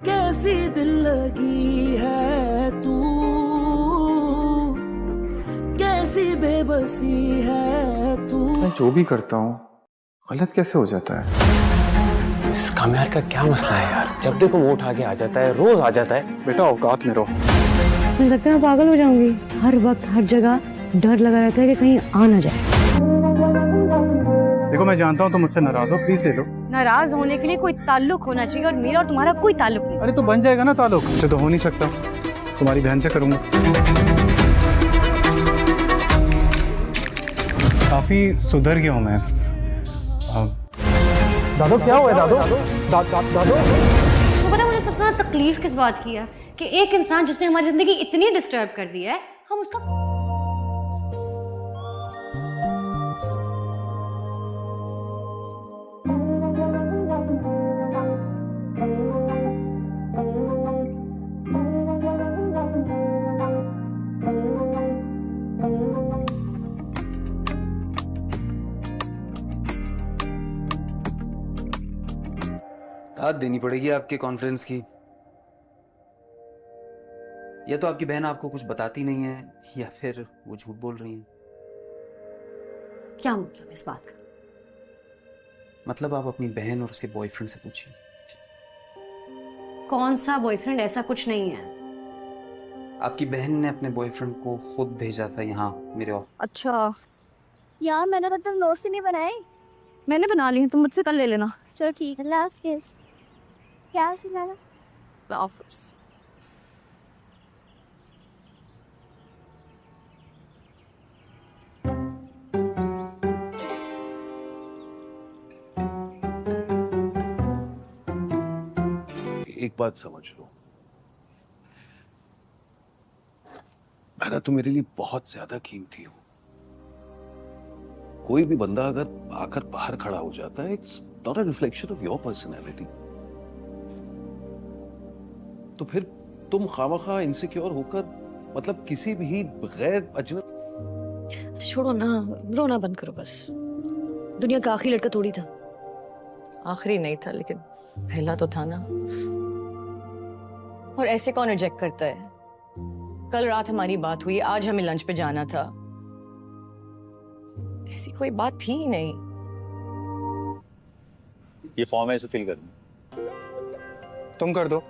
कैसी दिल लगी है तू, कैसी बेबसी है तू। मैं जो भी करता हूँ गलत कैसे हो जाता है? इस कामयार का क्या मसला है यार? जब देखो वो उठा के आ जाता है, रोज आ जाता है। बेटा औकात में रहो। मुझे लगता है मैं पागल हो जाऊंगी। हर वक्त हर जगह डर लगा रहता है कि कहीं आ ना जाए। देखो मैं जानता हूँ तुम मुझसे नाराज हो, प्लीज ले लो। नाराज होने के लिए कोई ताल्लुक होना चाहिए और मेरा और तुम्हारा कोई ताल्लुक नहीं। अरे तो बन जाएगा ना ताल्लुक। मुझसे तो हो नहीं सकता, तुम्हारी बहन से करूंगा। काफी सुधर गया हूँ मैं। दादो क्या हुआ है? दादो दादो तो पता है मुझे सबसे ज्यादा तकलीफ किस बात की है कि एक इंसान जिसने हमारी जिंदगी इतनी डिस्टर्ब कर दी है, हम उसका दाद देनी पड़ेगी आपके कॉन्फ्रेंस की। या तो आपकी बहन आपको कुछ बताती नहीं है या फिर वो झूठ बोल रही है। क्या मतलब इस बात का? मतलब आप अपनी बहन और उसके बॉयफ्रेंड से पूछिए। कौन सा बॉयफ्रेंड? ऐसा कुछ नहीं है। आपकी बहन ने अपने बॉयफ्रेंड को खुद भेजा था यहाँ मेरे ऑफिस। अच्छा यार मैंने तो तुम नोट्स ही नहीं बनाए। मैंने बना ली है, तुम मुझसे कल ले लेना। चलो ठीक है, अल्लाह हाफिज़। क्या सिखाना? ऑफिस एक बात समझ लो, मैंने तो मेरे लिए बहुत ज्यादा कीमती हूं। कोई भी बंदा अगर आकर बाहर खड़ा हो जाता है, it's not a reflection of your personality. तो फिर तुम खामखा इनसिक्योर होकर मतलब किसी भी गैर अजनबी। छोड़ो ना, रोना बंद करो बस। दुनिया का आखिरी लड़का थोड़ी था। आखिरी नहीं था लेकिन पहला तो था ना। और ऐसे कौन रिजेक्ट करता है? कल रात हमारी बात हुई, आज हमें लंच पे जाना था। ऐसी कोई बात थी ही नहीं। ये फॉर्म है, इसे फिल कर दो। तुम कर दो।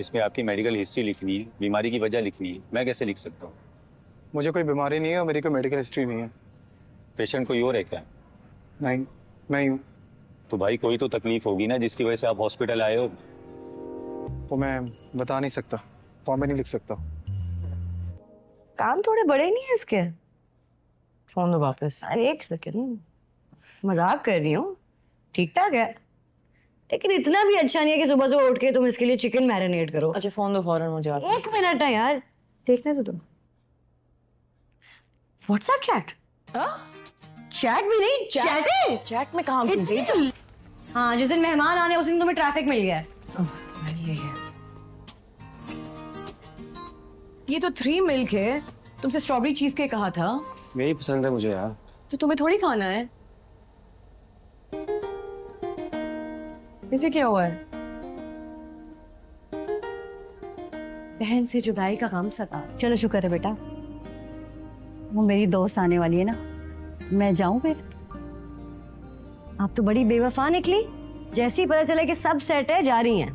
इसमें आपकी मेडिकल हिस्ट्री लिखनी है, बीमारी की वजह लिखनी है। मैं कैसे लिख सकता हूँ? मुझे कोई बीमारी नहीं है और मेरी कोई मेडिकल हिस्ट्री नहीं है। पेशेंट कोई और है क्या? नहीं, मैं ही हूँ। तो भाई कोई तो तकलीफ होगी ना जिसकी वजह से आप हॉस्पिटल आए हो। वो मैं बता नहीं सकता, फॉर्म में नहीं लिख सकता। काम थोड़े बड़े नहीं है इसके। फोन दो वापस। अरे एक सेकंड, मजाक कर रही हूँ, ठीक ठाक है। लेकिन इतना भी अच्छा नहीं है कि सुबह सुबह उठ के तुम इसके लिए चिकन मैरिनेट करो। अच्छा फोन दो फौरन मुझे वापस। एक मिनट है यार, देखने दो तुम। WhatsApp chat? चैट भी नहीं, चैट है। चैट में कहाँ घुस गई? हाँ, जिस दिन मेहमान आने उस दिन तुम्हें ट्रैफिक मिल गया है। ये तो 3 मिल्क है। तुमसे स्ट्रॉबेरी चीज के कहा था। यही पसंद है मुझे यार। तो तुम्हें थोड़ी खाना है। इसे क्या हुआ है? बहन से जुदाई का गम सता। चलो शुक्र है बेटा, वो मेरी दोस्त आने वाली है ना। मैं जाऊं फिर? आप तो बड़ी बेवफा निकली। जैसे ही पता चला कि सब सेट है, जा रही हैं।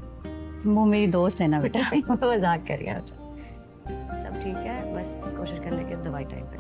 वो मेरी दोस्त है ना बेटा। मजाक कर रही हैं। सब ठीक है, बस कोशिश करने की दवाई टाइम पे।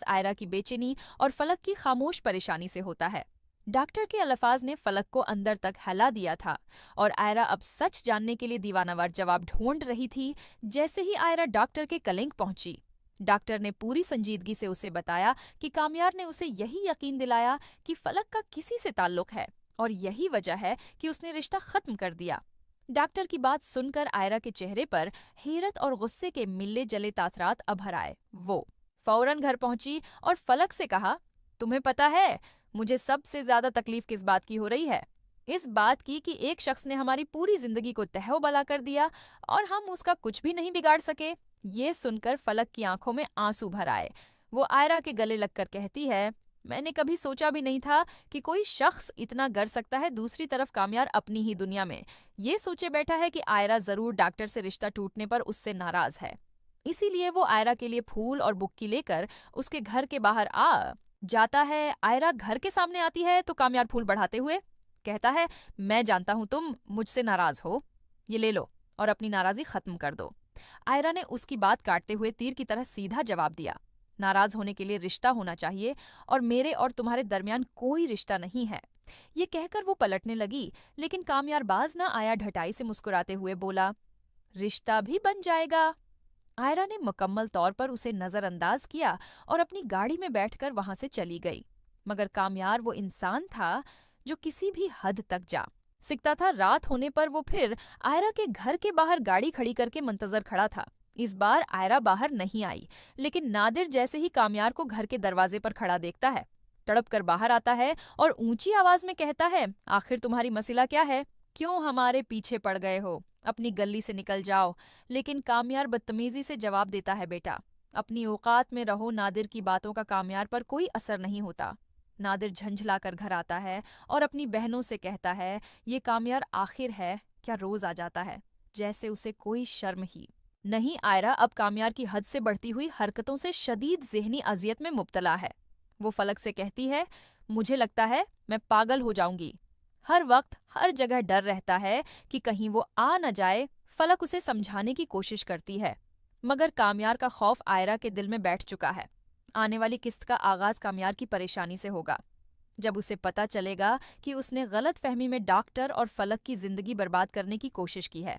आयरा की बेचैनी और फलक की खामोश परेशानी से होता है। डॉक्टर के अल्फाज ने फलक को अंदर तक हिला दिया था और आयरा अब सच जानने के लिए दीवानावार जवाब ढूंढ रही थी। जैसे ही आयरा डॉक्टर के कलिंग पहुंची, डॉक्टर ने पूरी संजीदगी से उसे बताया कि कामयार ने उसे यही यकीन दिलाया कि फलक का किसी से ताल्लुक है और यही वजह है कि उसने रिश्ता खत्म कर दिया। डॉक्टर की बात सुनकर आयरा के चेहरे पर हैरत और गुस्से के मिले जले ताथरात अभर आए। वो फौरन घर पहुंची और फलक से कहा, तुम्हें पता है मुझे सबसे ज्यादा तकलीफ किस बात की हो रही है? इस बात की कि एक शख्स ने हमारी पूरी जिंदगी को तहवाबला कर दिया और हम उसका कुछ भी नहीं बिगाड़ सके। ये सुनकर फलक की आंखों में आंसू भर आए। वो आयरा के गले लगकर कहती है, मैंने कभी सोचा भी नहीं था कि कोई शख्स इतना कर सकता है। दूसरी तरफ कामयार अपनी ही दुनिया में ये सोचे बैठा है कि आयरा जरूर डॉक्टर से रिश्ता टूटने पर उससे नाराज है, इसीलिए वो आयरा के लिए फूल और बुक्की लेकर उसके घर के बाहर आ जाता है। आयरा घर के सामने आती है तो कामयार फूल बढ़ाते हुए कहता है, मैं जानता हूं तुम मुझसे नाराज हो, ये ले लो और अपनी नाराजगी खत्म कर दो। आयरा ने उसकी बात काटते हुए तीर की तरह सीधा जवाब दिया, नाराज होने के लिए रिश्ता होना चाहिए और मेरे और तुम्हारे दरमियान कोई रिश्ता नहीं है। ये कहकर वो पलटने लगी, लेकिन कामयार बाज ना आया। ढटाई से मुस्कुराते हुए बोला, रिश्ता भी बन जाएगा। आयरा ने मुकम्मल तौर पर उसे नजरअंदाज किया और अपनी गाड़ी में बैठकर वहां से चली गई। मगर कामयार वो इंसान था जो किसी भी हद तक जा सकता था। रात होने पर वो फिर आयरा के घर के बाहर गाड़ी खड़ी करके मंतजर खड़ा था। इस बार आयरा बाहर नहीं आई, लेकिन नादिर जैसे ही कामयार को घर के दरवाजे पर खड़ा देखता है, तड़प कर बाहर आता है और ऊंची आवाज में कहता है, आखिर तुम्हारी मसला क्या है? क्यों हमारे पीछे पड़ गए हो? अपनी गली से निकल जाओ। लेकिन कामयार बदतमीजी से जवाब देता है, बेटा अपनी औकात में रहो। नादिर की बातों का कामयार पर कोई असर नहीं होता। नादिर झंझला कर घर आता है और अपनी बहनों से कहता है, ये कामयार आखिर है क्या रोज आ जाता है, जैसे उसे कोई शर्म ही नहीं। आयरा अब कामयार की हद से बढ़ती हुई हरकतों से शदीद ज़हनी अजियत में मुब्तला है। वो फलक से कहती है, मुझे लगता है मैं पागल हो जाऊंगी। हर वक्त हर जगह डर रहता है कि कहीं वो आ न जाए। फलक उसे समझाने की कोशिश करती है, मगर कामयार का खौफ आयरा के दिल में बैठ चुका है। आने वाली किस्त का आगाज कामयार की परेशानी से होगा, जब उसे पता चलेगा कि उसने गलत फहमी में डॉक्टर और फलक की जिंदगी बर्बाद करने की कोशिश की है।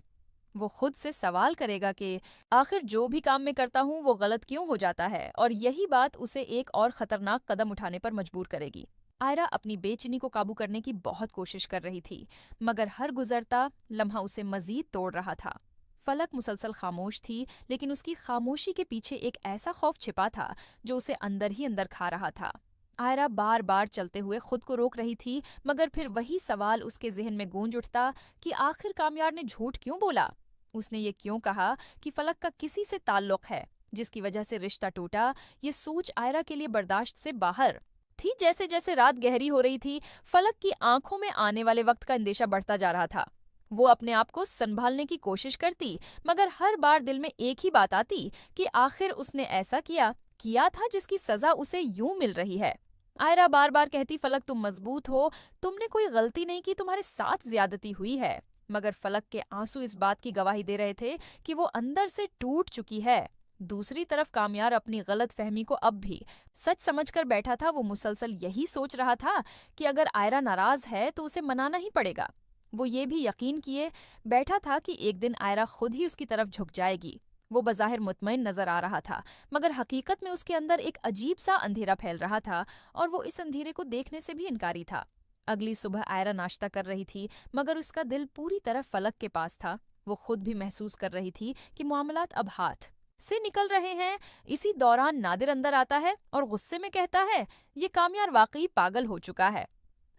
वो खुद से सवाल करेगा कि आखिर जो भी काम मैं करता हूँ वो गलत क्यों हो जाता है, और यही बात उसे एक और खतरनाक कदम उठाने पर मजबूर करेगी। आयरा अपनी बेचैनी को काबू करने की बहुत कोशिश कर रही थी, मगर हर गुजरता लम्हा उसे मजीद तोड़ रहा था। फलक मुसलसल खामोश थी, लेकिन उसकी खामोशी के पीछे एक ऐसा खौफ छिपा था जो उसे अंदर ही अंदर खा रहा था। आयरा बार बार चलते हुए खुद को रोक रही थी, मगर फिर वही सवाल उसके जहन में गूंज उठता कि आखिर कामयार ने झूठ क्यों बोला? उसने ये क्यों कहा कि फलक का किसी से ताल्लुक है जिसकी वजह से रिश्ता टूटा? ये सोच आयरा के लिए बर्दाश्त से बाहर थी। जैसे जैसे रात गहरी हो रही थी, फलक की आंखों में आने वाले वक्त का अंदेशा बढ़ता जा रहा था। वो अपने आप को संभालने की कोशिश करती, मगर हर बार दिल में एक ही बात आती कि आखिर उसने ऐसा किया था जिसकी सजा उसे यूं मिल रही है। आयरा बार बार कहती, फलक तुम मजबूत हो, तुमने कोई गलती नहीं की, तुम्हारे साथ ज्यादती हुई है। मगर फलक के आंसू इस बात की गवाही दे रहे थे कि वो अंदर से टूट चुकी है। दूसरी तरफ कामयार अपनी गलत फहमी को अब भी सच समझकर बैठा था। वो मुसलसल यही सोच रहा था कि अगर आयरा नाराज है तो उसे मनाना ही पड़ेगा। वो ये भी यकीन किए बैठा था कि एक दिन आयरा खुद ही उसकी तरफ झुक जाएगी। वो बज़ाहिर मुतमईन नजर आ रहा था, मगर हकीकत में उसके अंदर एक अजीब सा अंधेरा फैल रहा था और वो इस अंधेरे को देखने से भी इनकारी था। अगली सुबह आयरा नाश्ता कर रही थी, मगर उसका दिल पूरी तरह फलक के पास था। वो खुद भी महसूस कर रही थी कि मामलात अब हाथ से निकल रहे हैं। इसी दौरान नादिर अंदर आता है और गुस्से में कहता है, ये कामयार वाकई पागल हो चुका है।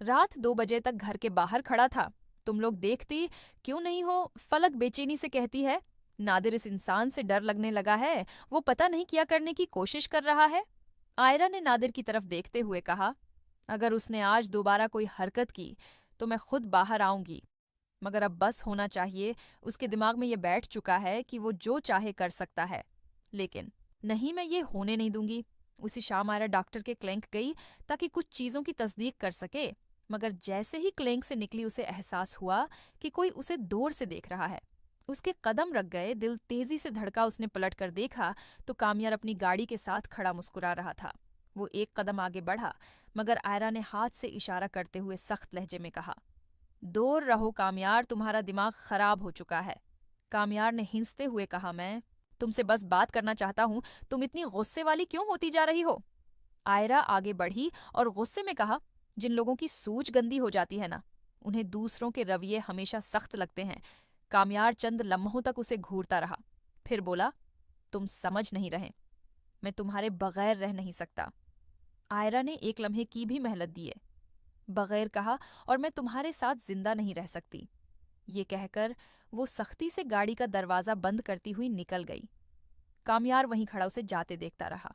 रात 2 बजे तक घर के बाहर खड़ा था, तुम लोग देखती क्यों नहीं हो? फलक बेचैनी से कहती है। नादिर इस इंसान से डर लगने लगा है, वो पता नहीं क्या करने की कोशिश कर रहा है। आयरा ने नादिर की तरफ देखते हुए कहा, अगर उसने आज दोबारा कोई हरकत की तो मैं खुद बाहर आऊंगी, मगर अब बस होना चाहिए। उसके दिमाग में ये बैठ चुका है कि वो जो चाहे कर सकता है, लेकिन नहीं, मैं ये होने नहीं दूंगी। उसी शाम आयरा डॉक्टर के क्लिनिक गई ताकि कुछ चीज़ों की तस्दीक कर सके, मगर जैसे ही क्लिनिक से निकली उसे एहसास हुआ कि कोई उसे दूर से देख रहा है। उसके कदम रख गए, दिल तेजी से धड़का। उसने पलट कर देखा तो कामयार अपनी गाड़ी के साथ खड़ा मुस्कुरा रहा था। वो एक कदम आगे बढ़ा, मगर आयरा ने हाथ से इशारा करते हुए सख्त लहजे में कहा, दूर रहो कामयार, तुम्हारा दिमाग खराब हो चुका है। कामयार ने हिंसते हुए कहा, मैं तुमसे बस बात करना चाहता हूँ, तुम इतनी गुस्से वाली क्यों होती जा रही हो? आयरा आगे बढ़ी और गुस्से में कहा, जिन लोगों की सूझ गंदी हो जाती है ना, उन्हें दूसरों के रवैये हमेशा सख्त लगते हैं। कामयार चंद लम्हों तक उसे घूरता रहा, फिर बोला, तुम समझ नहीं रहे, मैं तुम्हारे बगैर रह नहीं सकता। आयरा ने एक लम्हे की भी मेहनत दिए, बगैर कहा, और मैं तुम्हारे साथ जिंदा नहीं रह सकती। ये कहकर वो सख्ती से गाड़ी का दरवाज़ा बंद करती हुई निकल गई। कामयार वहीं खड़ा उसे जाते देखता रहा।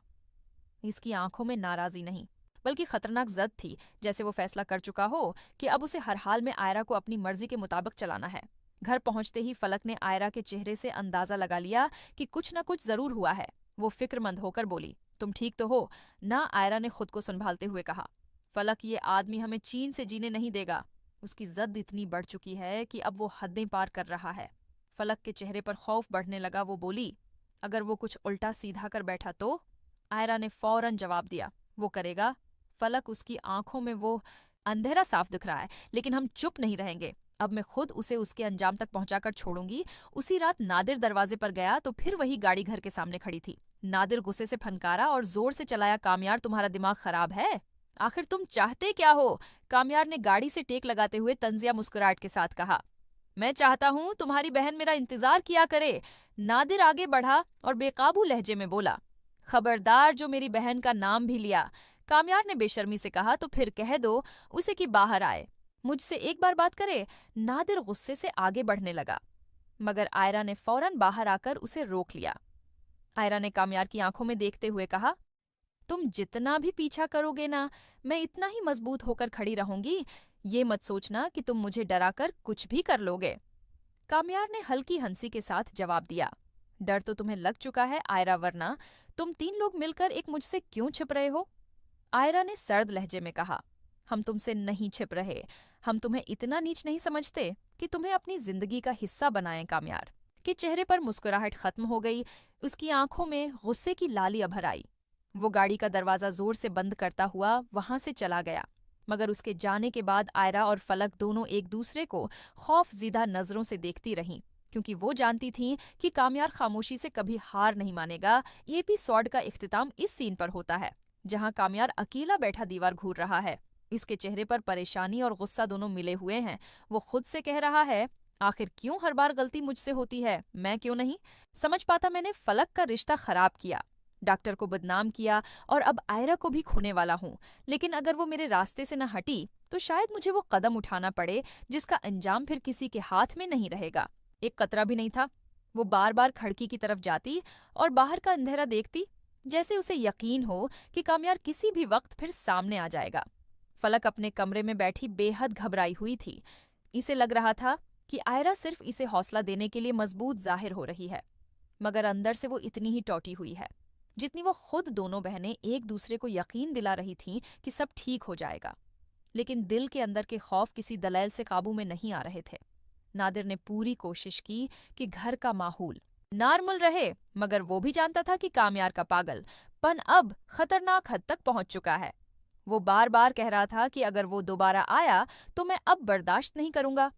इसकी आंखों में नाराज़ी नहीं, बल्कि खतरनाक जद थी, जैसे वो फैसला कर चुका हो कि अब उसे हर हाल में आयरा को अपनी मर्जी के मुताबिक चलाना है। घर पहुंचते ही फलक ने आयरा के चेहरे से अंदाजा लगा लिया कि कुछ न कुछ जरूर हुआ है। वो फिक्रमंद होकर बोली, तुम ठीक तो हो ना? आयरा ने खुद को संभालते हुए कहा। फलक, ये आदमी हमें चैन से जीने नहीं देगा। उसकी जद इतनी बढ़ चुकी है कि अब वो हदें पार कर रहा है। फलक के चेहरे पर खौफ बढ़ने लगा। वो बोली, अगर वो कुछ उल्टा सीधा कर बैठा तो? आयरा ने फौरन जवाब दिया, वो करेगा। फलक, उसकी आंखों में वो अंधेरा साफ दिख रहा है, लेकिन हम चुप नहीं रहेंगे। अब मैं खुद उसे उसके अंजाम तक पहुंचाकर छोड़ूंगी। उसी रात नादिर दरवाजे पर गया तो फिर वही गाड़ी घर के सामने खड़ी थी। नादिर गुस्से से फनकारा और जोर से चलाया, कामयार, तुम्हारा दिमाग खराब है? आखिर तुम चाहते क्या हो? कामयार ने गाड़ी से टेक लगाते हुए तंजिया मुस्कुराहट के साथ कहा। मैं चाहता हूँ तुम्हारी बहन मेरा इंतजार किया करे। नादिर आगे बढ़ा और बेकाबू लहजे में बोला, खबरदार जो मेरी बहन का नाम भी लिया। कामयार ने बेशर्मी से कहा, तो फिर कह दो उसे कि बाहर आए, मुझसे एक बार बात करे। नादिर गुस्से से आगे बढ़ने लगा, मगर आयरा ने फौरन बाहर आकर उसे रोक लिया। आयरा ने कामयार की आंखों में देखते हुए कहा, तुम जितना भी पीछा करोगे ना, मैं इतना ही मजबूत होकर खड़ी रहूंगी। ये मत सोचना कि तुम मुझे डराकर कुछ भी कर लोगे। कामयार ने हल्की हंसी के साथ जवाब दिया, डर तो तुम्हें लग चुका है आयरा, वरना तुम 3 लोग मिलकर एक मुझसे क्यों छिप रहे हो? आयरा ने सर्द लहजे में कहा, हम तुमसे नहीं छिप रहे। हम तुम्हें इतना नीच नहीं समझते कि तुम्हें अपनी जिंदगी का हिस्सा बनाएं। कामयार के चेहरे पर मुस्कुराहट खत्म हो गई। उसकी आंखों में गुस्से की लाली अभर आई। वो गाड़ी का दरवाजा जोर से बंद करता हुआ वहां से चला गया, मगर उसके जाने के बाद आयरा और फलक दोनों एक दूसरे को खौफजीदा नजरों से देखती रहीं, क्योंकि वो जानती थीं कि कामयार खामोशी से कभी हार नहीं मानेगा। ये एपिसोड का इख्तिताम इस सीन पर होता है जहां कामयार अकेला बैठा दीवार घूर रहा है। इसके चेहरे पर परेशानी और गुस्सा दोनों मिले हुए हैं। वो खुद से कह रहा है, आखिर क्यों हर बार गलती मुझसे होती है? मैं क्यों नहीं समझ पाता मैंने फलक का रिश्ता खराब किया, डॉक्टर को बदनाम किया और अब आयरा को भी खोने वाला हूँ। लेकिन अगर वो मेरे रास्ते से न हटी तो शायद मुझे वो कदम उठाना पड़े जिसका अंजाम फिर किसी के हाथ में नहीं रहेगा। एक कतरा भी नहीं था। वो बार बार खिड़की की तरफ जाती और बाहर का अंधेरा देखती, जैसे उसे यकीन हो कि कामयार किसी भी वक्त फिर सामने आ जाएगा। फलक अपने कमरे में बैठी बेहद घबराई हुई थी। इसे लग रहा था कि आयरा सिर्फ इसे हौसला देने के लिए मजबूत जाहिर हो रही है, मगर अंदर से वो इतनी ही टूटी हुई है जितनी वो खुद। दोनों बहनें एक दूसरे को यकीन दिला रही थीं कि सब ठीक हो जाएगा, लेकिन दिल के अंदर के खौफ किसी दलील से काबू में नहीं आ रहे थे। नादिर ने पूरी कोशिश की कि घर का माहौल नॉर्मल रहे, मगर वो भी जानता था कि कामयार का पागलपन अब खतरनाक हद तक पहुंच चुका है। वो बार बार कह रहा था कि अगर वो दोबारा आया तो मैं अब बर्दाश्त नहीं करूंगा।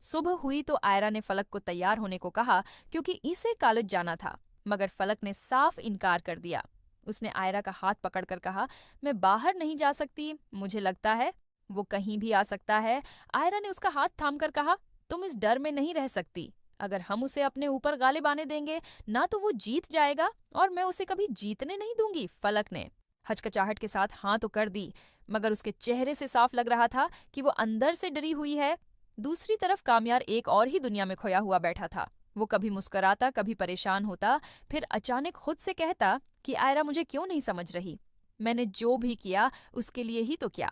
सुबह हुई तो आयरा ने फलक को तैयार होने को कहा, क्योंकि इसे कॉलेज जाना था, मगर फलक ने साफ इनकार कर दिया। उसने आयरा का हाथ पकड़कर कहा, मैं बाहर नहीं जा सकती, मुझे लगता है वो कहीं भी आ सकता है। आयरा ने उसका हाथ थामकर कहा, तुम इस डर में नहीं रह सकती। अगर हम उसे अपने ऊपर गालिब आने देंगे ना तो वो जीत जाएगा और मैं उसे कभी जीतने नहीं दूंगी। फलक ने हचकचाहट के साथ हाँ तो कर दी, मगर उसके चेहरे से साफ लग रहा था कि वो अंदर से डरी हुई है। दूसरी तरफ कामयार एक और ही दुनिया में खोया हुआ बैठा था। वो कभी मुस्कुराता, कभी परेशान होता, फिर अचानक खुद से कहता कि आयरा मुझे क्यों नहीं समझ रही, मैंने जो भी किया उसके लिए ही तो किया।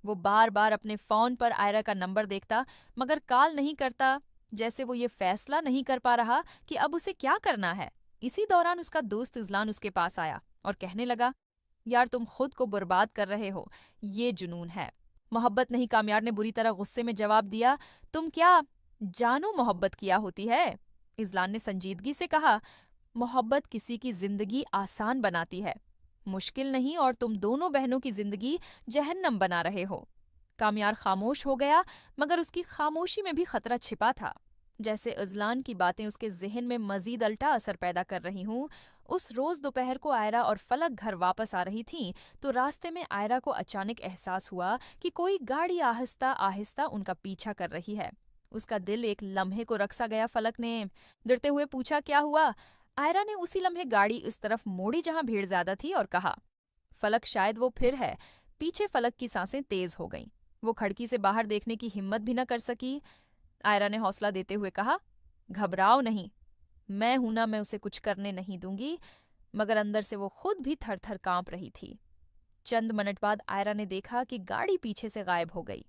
वो बार बार अपने फोन पर आयरा का नंबर देखता, मगर कॉल नहीं करता, जैसे वो ये फैसला नहीं कर पा रहा कि अब उसे क्या करना है। इसी दौरान उसका दोस्त इजलान उसके पास आया और कहने लगा, यार तुम खुद को बर्बाद कर रहे हो, ये जुनून है, मोहब्बत नहीं। कामयार ने बुरी तरह गुस्से में जवाब दिया, तुम क्या जानो मोहब्बत किया होती है? इजलान ने संजीदगी से कहा, मोहब्बत किसी की जिंदगी आसान बनाती है, मुश्किल नहीं, और तुम दोनों बहनों की जिंदगी जहन्नम बना रहे हो। कामयार खामोश हो गया, मगर उसकी खामोशी में भी खतरा छिपा था, जैसे इजलान की बातें उसके जहन में मजीद अल्टा असर पैदा कर रही हूँ। उस रोज दोपहर को आयरा और फलक घर वापस आ रही थीं, तो रास्ते में आयरा को अचानक एहसास हुआ कि कोई गाड़ी आहिस्ता आहिस्ता उनका पीछा कर रही है। उसका दिल एक लम्हे को रकसा गया। फलक ने डरते हुए पूछा, क्या हुआ? आयरा ने उसी लम्हे गाड़ी इस तरफ मोड़ी जहां भीड़ ज्यादा थी और कहा, फलक शायद वो फिर है। पीछे फलक की सांसें तेज हो गईं। वो खिड़की से बाहर देखने की हिम्मत भी न कर सकी। आयरा ने हौसला देते हुए कहा, घबराओ नहीं, मैं हूं ना, मैं उसे कुछ करने नहीं दूंगी। मगर अंदर से वो खुद भी थर थर कांप रही थी। चंद मिनट बाद आयरा ने देखा कि गाड़ी पीछे से गायब हो गई,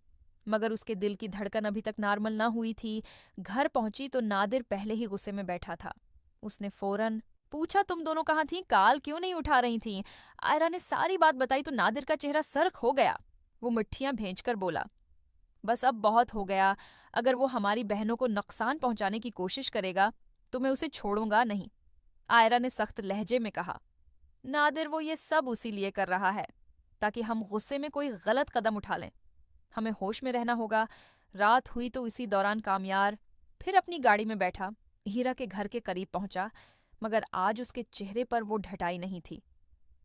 मगर उसके दिल की धड़कन अभी तक नॉर्मल ना हुई थी। घर पहुंची तो नादिर पहले ही गुस्से में बैठा था। उसने फौरन पूछा, तुम दोनों कहाँ थीं? कॉल क्यों नहीं उठा रही थीं? आयरा ने सारी बात बताई तो नादिर का चेहरा सर्क हो गया। वो मिट्टियां भेजकर बोला, बस अब बहुत हो गया। अगर वो हमारी बहनों को नुकसान पहुंचाने की कोशिश करेगा तो मैं उसे छोड़ूंगा नहीं। आयरा ने सख्त लहजे में कहा, नादिर वो ये सब उसी लिए कर रहा है ताकि हम गुस्से में कोई गलत कदम उठा लें। हमें होश में रहना होगा। रात हुई तो इसी दौरान कामयार फिर अपनी गाड़ी में बैठा, हीरा के घर के करीब पहुंचा, मगर आज उसके चेहरे पर वो ढटाई नहीं थी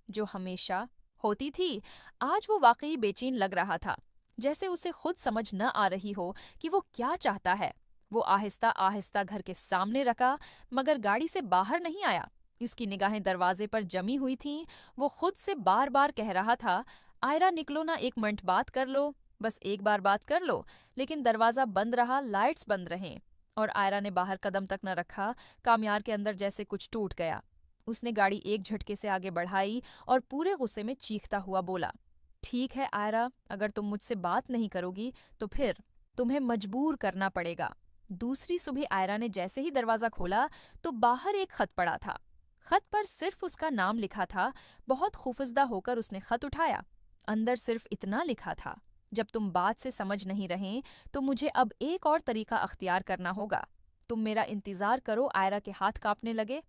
जो हमेशा होती थी। आज वो वाकई बेचैन लग रहा था, जैसे उसे खुद समझ न आ रही हो कि वो क्या चाहता है। वो आहिस्ता आहिस्ता घर के सामने रखा, मगर गाड़ी से बाहर नहीं आया। उसकी निगाहें दरवाजे पर जमी हुई थीं। वो खुद से बार बार कह रहा था, आयरा निकलो ना, 1 मिनट बात कर लो, बस एक बार बात कर लो। लेकिन दरवाजा बंद रहा, लाइट्स बंद रहें, और आयरा ने बाहर कदम तक न रखा। कामयार के अंदर जैसे कुछ टूट गया। उसने गाड़ी एक झटके से आगे बढ़ाई और पूरे गुस्से में चीखता हुआ बोला, ठीक है आयरा, अगर तुम मुझसे बात नहीं करोगी तो फिर तुम्हें मजबूर करना पड़ेगा। दूसरी सुबह आयरा ने जैसे ही दरवाजा खोला तो बाहर एक खत पड़ा था। खत पर सिर्फ उसका नाम लिखा था। बहुत खौफजदा होकर उसने खत उठाया। अंदर सिर्फ इतना लिखा था, जब तुम बात से समझ नहीं रहे तो मुझे अब एक और तरीका अख्तियार करना होगा। तुम मेरा इंतजार करो। आयरा के हाथ कांपने लगे।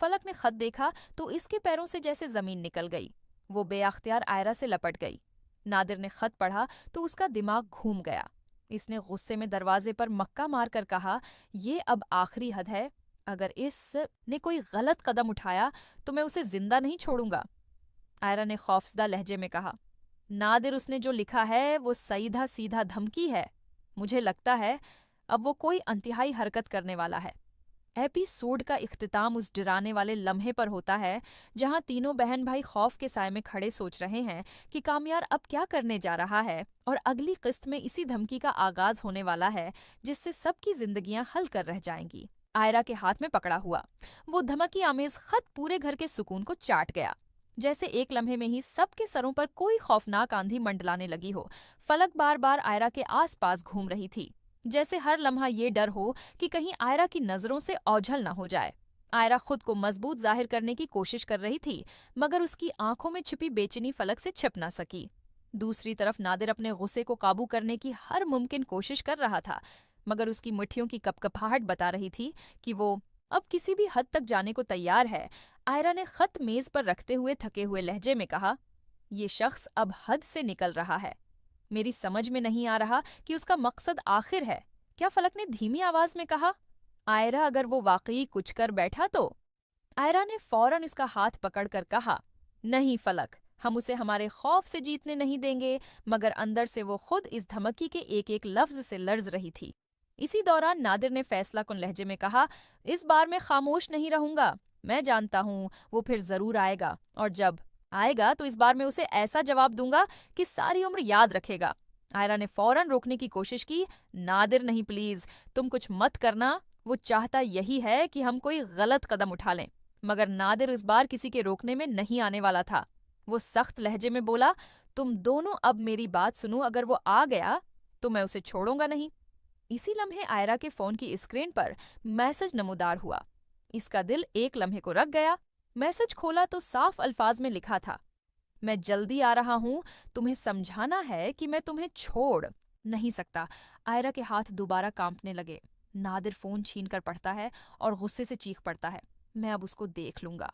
फलक ने खत देखा तो इसके पैरों से जैसे जमीन निकल गई। वो बेअख्तियार आयरा से लपट गई। नादिर ने खत पढ़ा तो उसका दिमाग घूम गया। इसने गुस्से में दरवाजे पर मक्का मारकर कहा, ये अब आखिरी हद है। अगर इसने कोई गलत कदम उठाया तो मैं उसे जिंदा नहीं छोड़ूंगा। आयरा ने खौफजदा लहजे में कहा, नादिर उसने जो लिखा है वो सीधा सीधा धमकी है। मुझे लगता है अब वो कोई इंतहाई हरकत करने वाला है। एपिसोड का इख्तिताम उस डराने वाले लम्हे पर होता है जहां तीनों बहन भाई खौफ के साए में खड़े सोच रहे हैं कि कामयार अब क्या करने जा रहा है, और अगली किस्त में इसी धमकी का आगाज होने वाला है जिससे सबकी जिंदगियां हल कर रह जाएंगी। आयरा के हाथ में पकड़ा हुआ वो धमकी आमेज खत पूरे घर के सुकून को चाट गया। जैसे एक लम्हे में ही सबके सरों पर कोई खौफनाक आंधी मंडलाने लगी हो। फलक बार बार आयरा के आसपास घूम रही थी, जैसे हर लम्हा ये डर हो कि कहीं आयरा की नजरों से ओझल न हो जाए। आयरा खुद को मजबूत जाहिर करने की कोशिश कर रही थी, मगर उसकी आंखों में छिपी बेचैनी फलक से छिप न सकी। दूसरी तरफ नादिर अपने गुस्से को काबू करने की हर मुमकिन कोशिश कर रहा था, मगर उसकी मुट्ठियों की कपकपाहट बता रही थी कि वो अब किसी भी हद तक जाने को तैयार है। आयरा ने खत मेज पर रखते हुए थके हुए लहजे में कहा, ये शख्स अब हद से निकल रहा है। मेरी समझ में नहीं आ रहा कि उसका मकसद आखिर है क्या। फलक ने धीमी आवाज में कहा, आयरा अगर वो वाकई कुछ कर बैठा तो। आयरा ने फौरन उसका हाथ पकड़कर कहा, नहीं फलक, हम उसे हमारे खौफ से जीतने नहीं देंगे। मगर अंदर से वो खुद इस धमकी के एक एक लफ्ज से लर्ज रही थी। इसी दौरान नादिर ने फैसला कुन लहजे में कहा, इस बार मैं खामोश नहीं रहूंगा। मैं जानता हूँ वो फिर जरूर आएगा, और जब आएगा तो इस बार मैं उसे ऐसा जवाब दूंगा कि सारी उम्र याद रखेगा। आयरा ने फौरन रोकने की कोशिश की, नादिर नहीं, प्लीज तुम कुछ मत करना। वो चाहता यही है कि हम कोई गलत कदम उठा लें। मगर नादिर इस बार किसी के रोकने में नहीं आने वाला था। वो सख्त लहजे में बोला, तुम दोनों अब मेरी बात सुनो, अगर वो आ गया तो मैं उसे छोड़ूंगा नहीं। इसी लम्हे आयरा के फोन की स्क्रीन पर मैसेज नमूदार हुआ। इसका दिल एक लम्हे को रख गया। मैसेज खोला तो साफ अल्फाज में लिखा था, मैं जल्दी आ रहा हूँ, तुम्हें समझाना है कि मैं तुम्हें छोड़ नहीं सकता। आयरा के हाथ दोबारा कांपने लगे। नादिर फोन छीन कर पढ़ता है और गुस्से से चीख पड़ता है, मैं अब उसको देख लूंगा।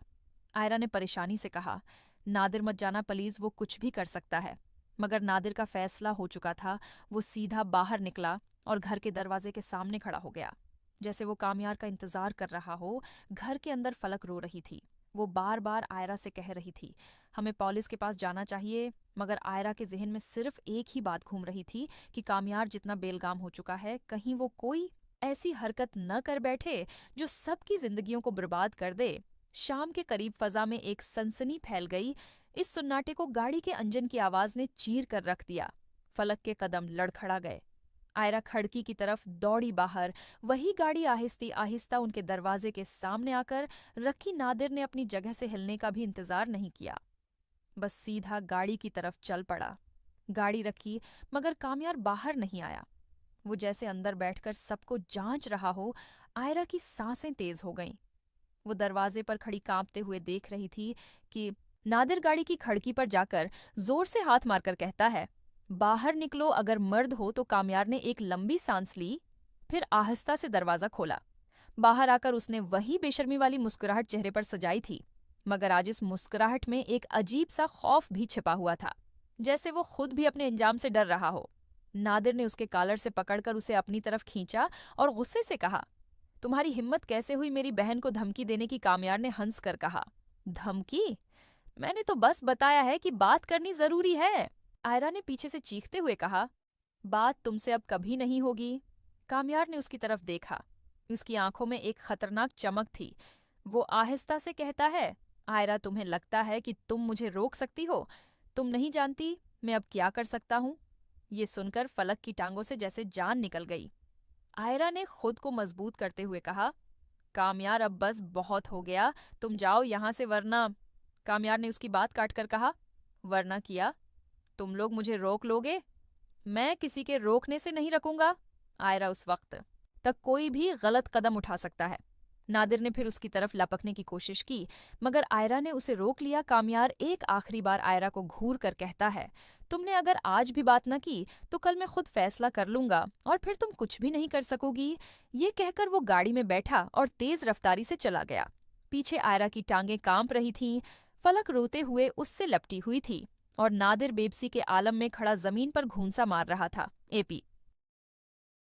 आयरा ने परेशानी से कहा, नादिर मत जाना प्लीज, वो कुछ भी कर सकता है। मगर नादिर का फैसला हो चुका था। वो सीधा बाहर निकला और घर के दरवाजे के सामने खड़ा हो गया, जैसे वो कामयार का इंतजार कर रहा हो। घर के अंदर फलक रो रही थी। वो बार बार आयरा से कह रही थी, हमें पुलिस के पास जाना चाहिए। मगर आयरा के जहन में सिर्फ एक ही बात घूम रही थी कि कामयार जितना बेलगाम हो चुका है, कहीं वो कोई ऐसी हरकत न कर बैठे जो सबकी जिंदगियों को बर्बाद कर दे। शाम के करीब फजा में एक सनसनी फैल गई। इस सुन्नाटे को गाड़ी के इंजन की आवाज ने चीर कर रख दिया। फलक के कदम लड़खड़ा गए। आयरा खिड़की की तरफ दौड़ी बाहर। वही गाड़ी आहिस्ती आहिस्ता उनके दरवाजे के सामने आकर रखी। नादिर ने अपनी जगह से हिलने का भी इंतजार नहीं किया। बस सीधा गाड़ी की तरफ चल पड़ा। गाड़ी रखी मगर कामयार बाहर नहीं आया। वो जैसे अंदर बैठकर सबको जांच रहा हो। आयरा की सांसें तेज हो गईं। वो दरवाजे पर खड़ी कांपते हुए देख रही थी कि नादिर गाड़ी की खिड़की पर जाकर जोर से हाथ मारकर कहता है, बाहर निकलो, अगर मर्द हो तो। कामयार ने एक लंबी सांस ली, फिर आहिस्ता से दरवाजा खोला। बाहर आकर उसने वही बेशर्मी वाली मुस्कुराहट चेहरे पर सजाई थी, मगर आज इस मुस्कुराहट में एक अजीब सा खौफ भी छिपा हुआ था, जैसे वो खुद भी अपने अंजाम से डर रहा हो। नादिर ने उसके कॉलर से पकड़कर उसे अपनी तरफ खींचा और गुस्से से कहा, तुम्हारी हिम्मत कैसे हुई मेरी बहन को धमकी देने की? कामयार ने हंस कर कहा, धमकी? मैंने तो बस बताया है कि बात करनी जरूरी है। आयरा ने पीछे से चीखते हुए कहा, बात तुमसे अब कभी नहीं होगी। कामयार ने उसकी तरफ देखा। उसकी आंखों में एक खतरनाक चमक थी। वो आहिस्ता से कहता है, आयरा, तुम्हें लगता है कि तुम मुझे रोक सकती हो? तुम नहीं जानती मैं अब क्या कर सकता हूँ। ये सुनकर फलक की टांगों से जैसे जान निकल गई। आयरा ने खुद को मजबूत करते हुए कहा, कामयार, अब बस बहुत हो गया, तुम जाओ यहाँ से, वरना। कामयार ने उसकी बात काटकर कहा, वरना किया? तुम लोग मुझे रोक लोगे? मैं किसी के रोकने से नहीं रखूंगा। आयरा, उस वक्त तक कोई भी गलत कदम उठा सकता है। नादिर ने फिर उसकी तरफ लपकने की कोशिश की, मगर आयरा ने उसे रोक लिया। कामयार एक आखिरी बार आयरा को घूर कर कहता है, तुमने अगर आज भी बात न की तो कल मैं खुद फैसला कर लूंगा और फिर तुम कुछ भी नहीं कर सकोगी। ये कहकर वो गाड़ी में बैठा और तेज रफ्तारी से चला गया। पीछे आयरा की टांगें कांप रही थीं। फलक रोते हुए उससे लपटी हुई थी और नादिर बेबसी के आलम में खड़ा जमीन पर घूंसा मार रहा था। एपी।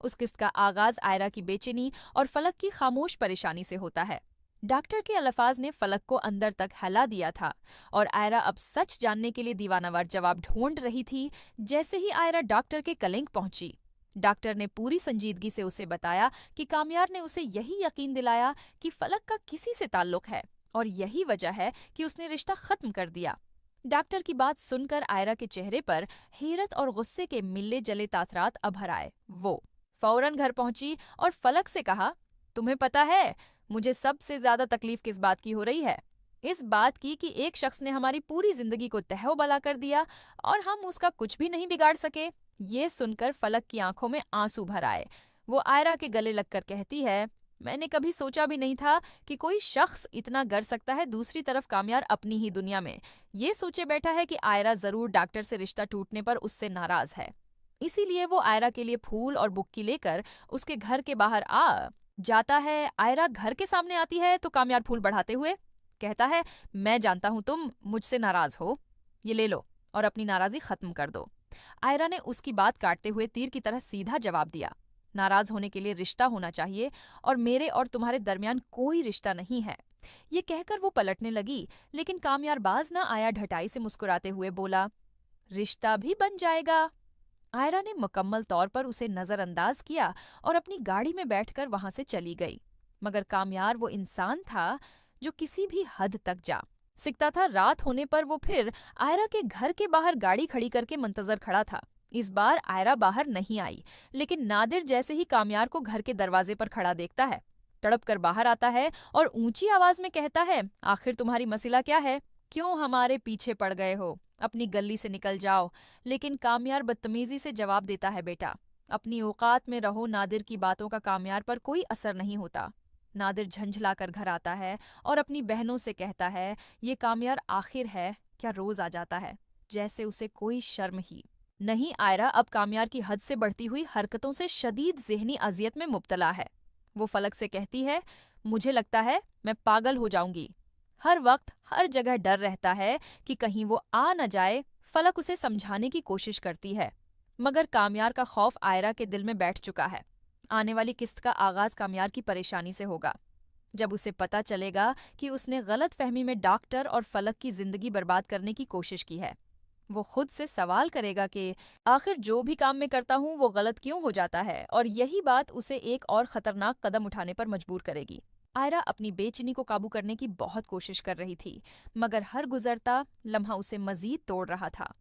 उस किस्त का आगाज आयरा की बेचैनी और फलक की खामोश परेशानी से होता है। डॉक्टर के अल्फाज ने फलक को अंदर तक हिला दिया था और आयरा अब सच जानने के लिए दीवानावार जवाब ढूंढ रही थी। जैसे ही आयरा डॉक्टर के कलिंग पहुंची, डॉक्टर ने पूरी संजीदगी से उसे बताया कि कामयार ने उसे यही यकीन दिलाया कि फलक का किसी से ताल्लुक है और यही वजह है कि उसने रिश्ता खत्म कर दिया। डॉक्टर की बात सुनकर आयरा के चेहरे पर हैरत और गुस्से के मिले जले ताथरात अभर आए। वो फौरन घर पहुंची और फलक से कहा, तुम्हें पता है मुझे सबसे ज्यादा तकलीफ किस बात की हो रही है? इस बात की कि एक शख्स ने हमारी पूरी जिंदगी को तहओबला कर दिया और हम उसका कुछ भी नहीं बिगाड़ सके। ये सुनकर फलक की आंखों में आंसू भर आए। वो आयरा के गले लगकर कहती है, मैंने कभी सोचा भी नहीं था कि कोई शख्स इतना कर सकता है। दूसरी तरफ कामयार अपनी ही दुनिया में ये सोचे बैठा है कि आयरा जरूर डॉक्टर से रिश्ता टूटने पर उससे नाराज है। इसीलिए वो आयरा के लिए फूल और बुक्की लेकर उसके घर के बाहर आ जाता है। आयरा घर के सामने आती है तो कामयार फूल बढ़ाते हुए कहता है, मैं जानता हूं तुम मुझसे नाराज हो, ये ले लो और अपनी नाराजगी खत्म कर दो। आयरा ने उसकी बात काटते हुए तीर की तरह सीधा जवाब दिया, नाराज होने के लिए रिश्ता होना चाहिए और मेरे और तुम्हारे दरमियान कोई रिश्ता नहीं है। ये कहकर वो पलटने लगी, लेकिन कामयार बाज न आया। ढटाई से मुस्कुराते हुए बोला, रिश्ता भी बन जाएगा। आयरा ने मुकम्मल तौर पर उसे नजरअंदाज किया और अपनी गाड़ी में बैठकर वहां से चली गई। मगर कामयार वो इंसान था जो किसी भी हद तक जा सकता था। रात होने पर वो फिर आयरा के घर के बाहर गाड़ी खड़ी करके मंतजर खड़ा था। इस बार आयरा बाहर नहीं आई, लेकिन नादिर जैसे ही कामयार को घर के दरवाजे पर खड़ा देखता है, तड़प कर बाहर आता है और ऊंची आवाज में कहता है, आखिर तुम्हारी मसला क्या है? क्यों हमारे पीछे पड़ गए हो? अपनी गली से निकल जाओ। लेकिन कामयार बदतमीजी से जवाब देता है, बेटा अपनी औकात में रहो। नादिर की बातों का कामयार पर कोई असर नहीं होता। नादिर झंझला कर घर आता है और अपनी बहनों से कहता है, ये कामयार आखिर है क्या रोज आ जाता है, जैसे उसे कोई शर्म ही नहीं। आयरा अब कामयार की हद से बढ़ती हुई हरकतों से शदीद ज़हनी अजियत में मुब्तला है। वो फलक से कहती है, मुझे लगता है मैं पागल हो जाऊंगी। हर वक्त हर जगह डर रहता है कि कहीं वो आ न जाए। फलक उसे समझाने की कोशिश करती है, मगर कामयार का खौफ आयरा के दिल में बैठ चुका है। आने वाली किस्त का आगाज कामयार की परेशानी से होगा, जब उसे पता चलेगा कि उसने गलत फहमी में डॉक्टर और फलक की जिंदगी बर्बाद करने की कोशिश की है। वो खुद से सवाल करेगा कि आखिर जो भी काम मैं करता हूँ वो गलत क्यों हो जाता है, और यही बात उसे एक और खतरनाक कदम उठाने पर मजबूर करेगी। आयरा अपनी बेचैनी को काबू करने की बहुत कोशिश कर रही थी, मगर हर गुजरता लम्हा उसे मजीद तोड़ रहा था।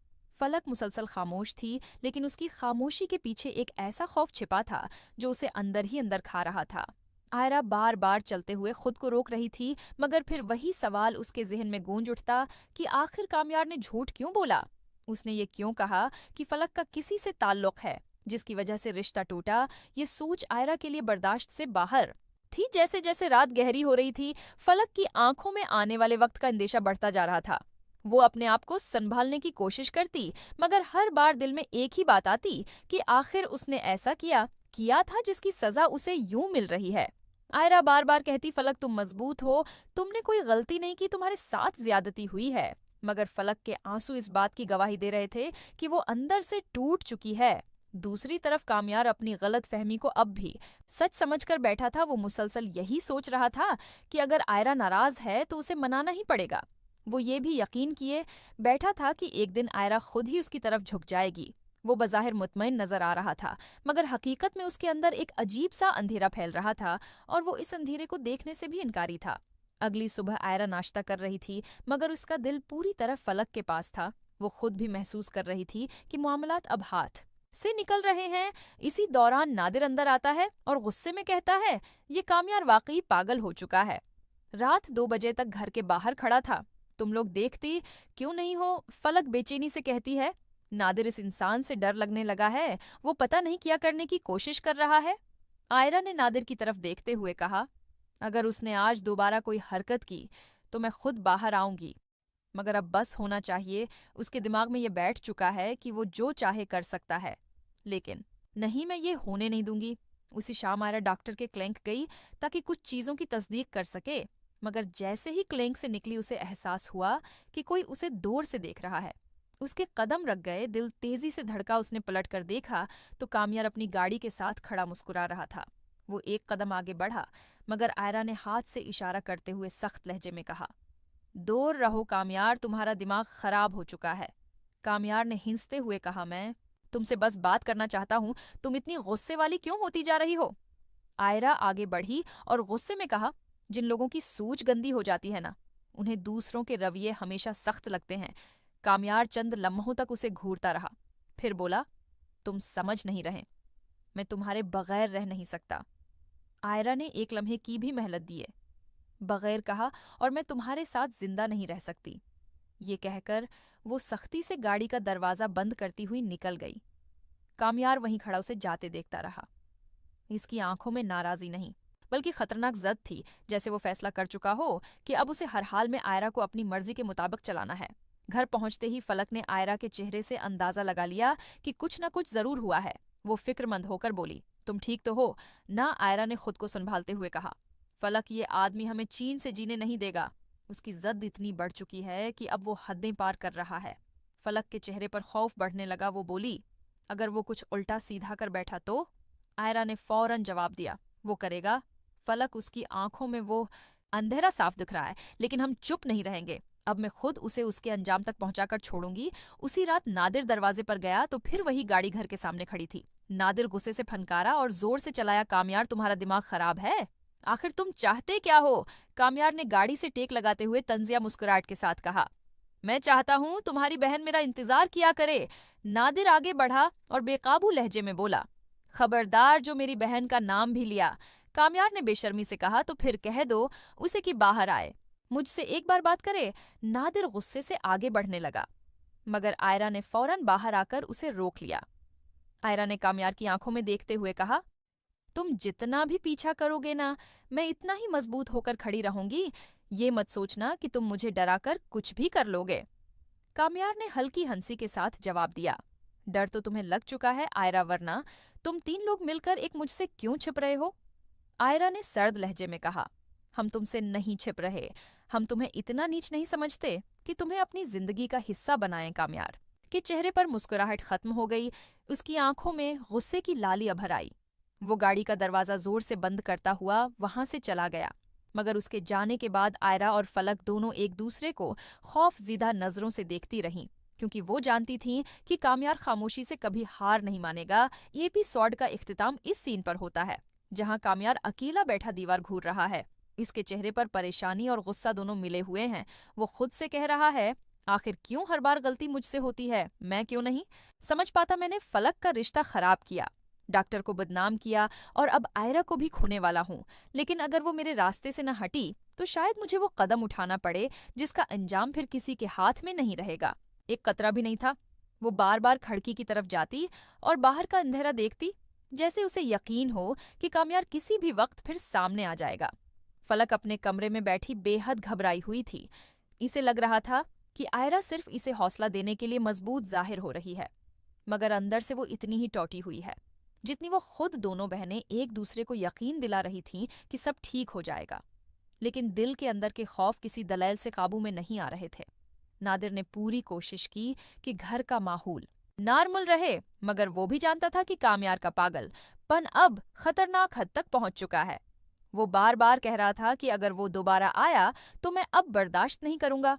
फलक मुसलसल खामोश थी, लेकिन उसकी खामोशी के पीछे एक ऐसा खौफ छिपा था जो उसे अंदर ही अंदर खा रहा था। आयरा बार बार चलते हुए खुद को रोक रही थी, मगर फिर वही सवाल उसके जहन में गूंज उठता कि आखिर कामयार ने झूठ क्यों बोला। उसने ये क्यों कहा कि फलक का किसी से ताल्लुक है जिसकी वजह से रिश्ता टूटा। ये सोच आयरा के लिए बर्दाश्त से बाहर थी। जैसे जैसे रात गहरी हो रही थी, फलक की आंखों में आने वाले वक्त का अंदेशा बढ़ता जा रहा था। वो अपने आप को संभालने की कोशिश करती, मगर हर बार दिल में एक ही बात आती कि आखिर उसने ऐसा किया था जिसकी सजा उसे यूं मिल रही है। आयरा बार बार कहती, फलक तुम मजबूत हो, तुमने कोई गलती नहीं की, तुम्हारे साथ ज्यादती हुई है। मगर फलक के आंसू इस बात की गवाही दे रहे थे कि वो अंदर से टूट चुकी है। दूसरी तरफ कामयार अपनी गलत फहमी को अब भी सच समझकर बैठा था। वो मुसलसल यही सोच रहा था कि अगर आयरा नाराज है तो उसे मनाना ही पड़ेगा। वो ये भी यकीन किए बैठा था कि एक दिन आयरा खुद ही उसकी तरफ झुक जाएगी। वो बज़ाहिर मुतमईन नजर आ रहा था, मगर हकीकत में उसके अंदर एक अजीब सा अंधेरा फैल रहा था और वो इस अंधेरे को देखने से भी इनकारी था। अगली सुबह आयरा नाश्ता कर रही थी, मगर उसका दिल पूरी तरह फलक के पास था। वो खुद भी महसूस कर रही थी कि मामलात अब हाथ से निकल रहे हैं। इसी दौरान नादिर अंदर आता है और गुस्से में कहता है, ये कामयार वाकई पागल हो चुका है। रात 2 बजे तक घर के बाहर खड़ा था। तुम लोग देखती क्यों नहीं हो? फलक बेचैनी से कहती है। नादिर इस इंसान से डर लगने लगा है, वो पता नहीं क्या करने की कोशिश कर रहा है। आयरा ने नादिर की तरफ देखते हुए कहा, अगर उसने आज दोबारा कोई हरकत की तो मैं खुद बाहर आऊंगी, मगर अब बस होना चाहिए। उसके दिमाग में ये बैठ चुका है कि वो जो चाहे कर सकता है, लेकिन नहीं, मैं ये होने नहीं दूंगी। उसी शाम आयरा डॉक्टर के क्लिनिक गई ताकि कुछ चीज़ों की तस्दीक कर सके, मगर जैसे ही क्लिनिक से निकली उसे एहसास हुआ कि कोई उसे दूर से देख रहा है। उसके कदम रख गए, दिल तेजी से धड़का। उसने पलट कर देखा तो कामयार अपनी गाड़ी के साथ खड़ा मुस्कुरा रहा था। वो एक कदम आगे बढ़ा, मगर आयरा ने हाथ से इशारा करते हुए सख्त लहजे में कहा, दूर रहो कामयार, तुम्हारा दिमाग खराब हो चुका है। कामयार ने हिंसते हुए कहा, मैं तुमसे बस बात करना चाहता हूँ, तुम इतनी गुस्से वाली क्यों होती जा रही हो? आयरा आगे बढ़ी और गुस्से में कहा, जिन लोगों की सूझ गंदी हो जाती है ना, उन्हें दूसरों के रवैये हमेशा सख्त लगते हैं। कामयार चंद लम्हों तक उसे घूरता रहा, फिर बोला, तुम समझ नहीं रहे, मैं तुम्हारे बगैर रह नहीं सकता। आयरा ने एक लम्हे की भी मेहनत दिए, बगैर कहा, और मैं तुम्हारे साथ जिंदा नहीं रह सकती। ये कहकर वो सख्ती से गाड़ी का दरवाजा बंद करती हुई निकल गई। कामयार वहीं खड़ा उसे जाते देखता रहा। इसकी आंखों में नाराजी नहीं, बल्कि खतरनाक जद थी, जैसे वो फैसला कर चुका हो कि अब उसे हर हाल में आयरा को अपनी मर्जी के मुताबिक चलाना है। घर पहुंचते ही फलक ने आयरा के चेहरे से अंदाजा लगा लिया कि कुछ न कुछ जरूर हुआ है। वो फिक्रमंद होकर बोली, तुम ठीक तो हो ना? आयरा ने खुद को संभालते हुए कहा, फलक, ये आदमी हमें चैन से जीने नहीं देगा। उसकी जद इतनी बढ़ चुकी है कि अब वो हदें पार कर रहा है। फलक के चेहरे पर खौफ बढ़ने लगा। वो बोली, अगर वो कुछ उल्टा सीधा कर बैठा तो? आयरा ने फौरन जवाब दिया, वो करेगा। फलक, उसकी आंखों में वो अंधेरा साफ दिख रहा है, लेकिन हम चुप नहीं रहेंगे। अब मैं खुद उसे उसके अंजाम तक पहुंचाकर छोड़ूंगी। उसी रात नादिर दरवाजे पर गया तो फिर वही गाड़ी घर के सामने खड़ी थी। नादिर गुस्से से फनकारा और जोर से चलाया, कामयार, तुम्हारा दिमाग खराब है? आखिर तुम चाहते क्या हो? कामयार ने गाड़ी से टेक लगाते हुए तंजिया मुस्कुराहट के साथ कहा, मैं चाहता हूँ तुम्हारी बहन मेरा इंतजार किया करे। नादिर आगे बढ़ा और बेकाबू लहजे में बोला, खबरदार, जो मेरी बहन का नाम भी लिया। कामयार ने बेशर्मी से कहा, तो फिर कह दो उसे कि बाहर आए, मुझसे एक बार बात करे। नादिर गुस्से से आगे बढ़ने लगा, मगर आयरा ने फौरन बाहर आकर उसे रोक लिया। आयरा ने कामयार की आंखों में देखते हुए कहा, तुम जितना भी पीछा करोगे ना, मैं इतना ही मजबूत होकर खड़ी रहूंगी। ये मत सोचना कि तुम मुझे डराकर कुछ भी कर लोगे। कामयार ने हल्की हंसी के साथ जवाब दिया, डर तो तुम्हें लग चुका है आयरा, वरना तुम 3 लोग मिलकर एक मुझसे क्यों छिप रहे हो? आयरा ने सर्द लहजे में कहा, हम तुमसे नहीं छिप रहे, हम तुम्हें इतना नीच नहीं समझते कि तुम्हें अपनी जिंदगी का हिस्सा बनाएं। कामयार के चेहरे पर मुस्कुराहट खत्म हो गई, उसकी आंखों में गुस्से की लाली अभर आई। वो गाड़ी का दरवाजा जोर से बंद करता हुआ वहां से चला गया, मगर उसके जाने के बाद आयरा और फलक दोनों एक दूसरे को खौफजीदा नजरों से देखती रहीं, क्योंकि वो जानती थीं कि कामयार खामोशी से कभी हार नहीं मानेगा। ये एपिसोड का इख्तिताम इस सीन पर होता है जहां कामयार अकेला बैठा दीवार घूर रहा है। इसके चेहरे पर परेशानी और गुस्सा दोनों मिले हुए हैं। वो खुद से कह रहा है, आखिर क्यों हर बार गलती मुझसे होती है, मैं क्यों नहीं? समझ पाता मैंने फलक का रिश्ता खराब किया, डॉक्टर को बदनाम किया और अब आयरा को भी खोने वाला हूँ। लेकिन अगर वो मेरे रास्ते से न हटी तो शायद मुझे वो कदम उठाना पड़े जिसका अंजाम फिर किसी के हाथ में नहीं रहेगा। एक कतरा भी नहीं था। वो बार बार खिड़की की तरफ जाती और बाहर का अंधेरा देखती, जैसे उसे यकीन हो कि कामयार किसी भी वक्त फिर सामने आ जाएगा। फलक अपने कमरे में बैठी बेहद घबराई हुई थी। इसे लग रहा था कि आयरा सिर्फ इसे हौसला देने के लिए मजबूत जाहिर हो रही है, मगर अंदर से वो इतनी ही टूटी हुई है जितनी वो खुद दोनों बहनें एक दूसरे को यकीन दिला रही थीं कि सब ठीक हो जाएगा। लेकिन दिल के अंदर के खौफ किसी दलील से काबू में नहीं आ रहे थे। नादिर ने पूरी कोशिश की कि घर का माहौल नॉर्मल रहे, मगर वो भी जानता था कि कामयार का पागलपन अब खतरनाक हद तक पहुंच चुका है। वो बार बार कह रहा था कि अगर वो दोबारा आया तो मैं अब बर्दाश्त नहीं करूंगा।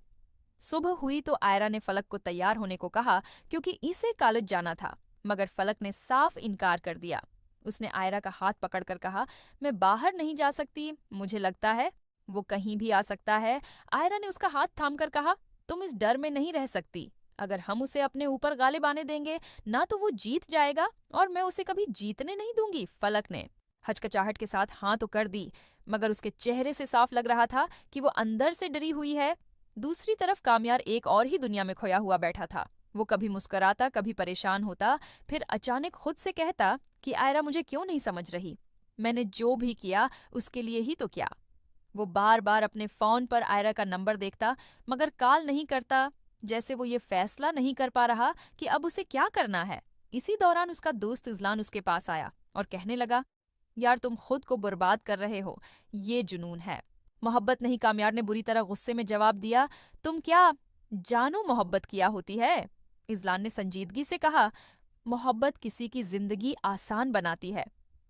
सुबह हुई तो आयरा ने फलक को तैयार होने को कहा क्योंकि इसे कॉलेज जाना था, मगर फलक ने साफ इनकार कर दिया। उसने आयरा का हाथ पकड़कर कहा, मैं बाहर नहीं जा सकती, मुझे लगता है वो कहीं भी आ सकता है। आयरा ने उसका हाथ थामकर कहा, तुम इस डर में नहीं रह सकती। अगर हम उसे अपने ऊपर गालिब आने देंगे ना तो वो जीत जाएगा और मैं उसे कभी जीतने नहीं दूंगी। फलक ने हचकचाहट के साथ हाँ तो कर दी, मगर उसके चेहरे से साफ लग रहा था कि वो अंदर से डरी हुई है। दूसरी तरफ कामयार एक और ही दुनिया में खोया हुआ बैठा था। वो कभी मुस्कुराता, कभी परेशान होता, फिर अचानक खुद से कहता कि आयरा मुझे क्यों नहीं समझ रही, मैंने जो भी किया उसके लिए ही तो किया। वो बार बार अपने फोन पर आयरा का नंबर देखता, मगर कॉल नहीं करता, जैसे वो ये फैसला नहीं कर पा रहा कि अब उसे क्या करना है। इसी दौरान उसका दोस्त इजलान उसके पास आया और कहने लगा, यार तुम खुद को बर्बाद कर रहे हो, ये जुनून है। मोहब्बत नहीं, कामयार ने बुरी तरह गुस्से में जवाब दिया। तुम क्या जानू मोहब्बत किया होती है? इजलान ने संजीदगी से कहा, मोहब्बत किसी की जिंदगी आसान बनाती है,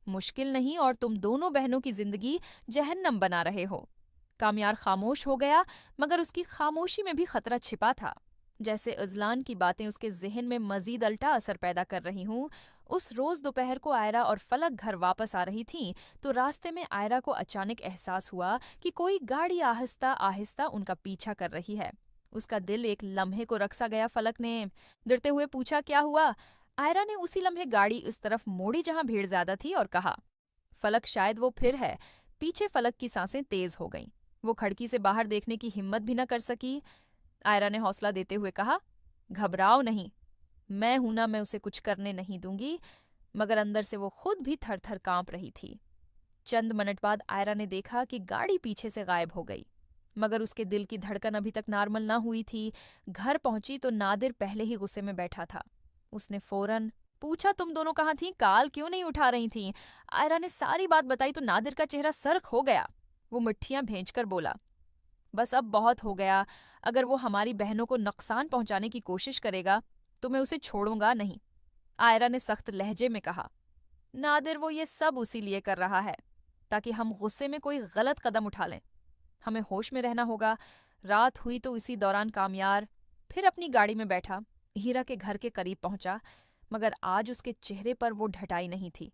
मुश्किल नहीं, और तुम दोनों बहनों की जिंदगी जहन्नम बना रहे हो। कामयार खामोश हो गया, मगर उसकी खामोशी में भी खतरा छिपा था, जैसे इजलान की बातें उसके जहन में मजीद अल्टा असर पैदा कर रही हूँ। उस रोज दोपहर को आयरा और फलक घर वापस आ रही थीं, तो रास्ते में आयरा को अचानक एहसास हुआ कि कोई गाड़ी आहिस्ता आहिस्ता उनका पीछा कर रही है। उसका दिल एक लम्हे को रकसा गया। फलक ने डरते हुए पूछा, क्या हुआ? आयरा ने उसी लम्हे गाड़ी इस तरफ मोड़ी जहां भीड़ ज्यादा थी और कहा, फलक शायद वो फिर है। पीछे फलक की सांसें तेज हो गईं। वो खिड़की से बाहर देखने की हिम्मत भी न कर सकी। आयरा ने हौसला देते हुए कहा, घबराओ नहीं, मैं हूं ना, मैं उसे कुछ करने नहीं दूंगी। मगर अंदर से वो खुद भी थर थर कांप रही थी। चंद मिनट बाद आयरा ने देखा कि गाड़ी पीछे से गायब हो गई, मगर उसके दिल की धड़कन अभी तक नॉर्मल ना हुई थी। घर पहुंची तो नादिर पहले ही गुस्से में बैठा था। उसने फौरन पूछा, तुम दोनों कहाँ थीं? कॉल क्यों नहीं उठा रही थीं? आयरा ने सारी बात बताई तो नादिर का चेहरा सर्क हो गया। वो मिट्टियां भेजकर बोला, बस अब बहुत हो गया, अगर वो हमारी बहनों को नुकसान पहुंचाने की कोशिश करेगा तो मैं उसे छोड़ूंगा नहीं। आयरा ने सख्त लहजे में कहा, नादिर वो ये सब उसी लिए कर रहा है ताकि हम गुस्से में कोई गलत कदम उठा लें। हमें होश में रहना होगा। रात हुई तो इसी दौरान कामयार फिर अपनी गाड़ी में बैठा, हीरा के घर के करीब पहुंचा, मगर आज उसके चेहरे पर वो ढटाई नहीं थी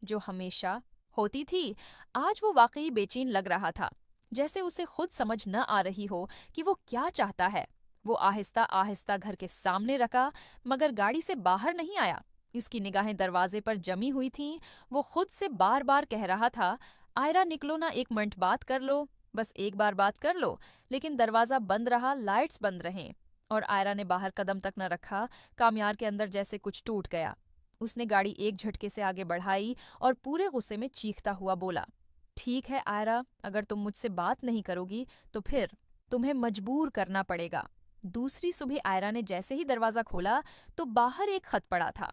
जो हमेशा होती थी। आज वो वाकई बेचैन लग रहा था, जैसे उसे खुद समझ न आ रही हो कि वो क्या चाहता है। वो आहिस्ता आहिस्ता घर के सामने रखा, मगर गाड़ी से बाहर नहीं आया। उसकी निगाहें दरवाजे पर जमी हुई थीं। वो खुद से बार बार कह रहा था, आयरा निकलो ना, 1 मिनट बात कर लो, बस एक बार बात कर लो। लेकिन दरवाजा बंद रहा, लाइट्स बंद रहें, और आयरा ने बाहर कदम तक न रखा। कामयार के अंदर जैसे कुछ टूट गया। उसने गाड़ी एक झटके से आगे बढ़ाई और पूरे गुस्से में चीखता हुआ बोला, ठीक है आयरा, अगर तुम मुझसे बात नहीं करोगी तो फिर तुम्हें मजबूर करना पड़ेगा। दूसरी सुबह आयरा ने जैसे ही दरवाजा खोला तो बाहर एक खत पड़ा था।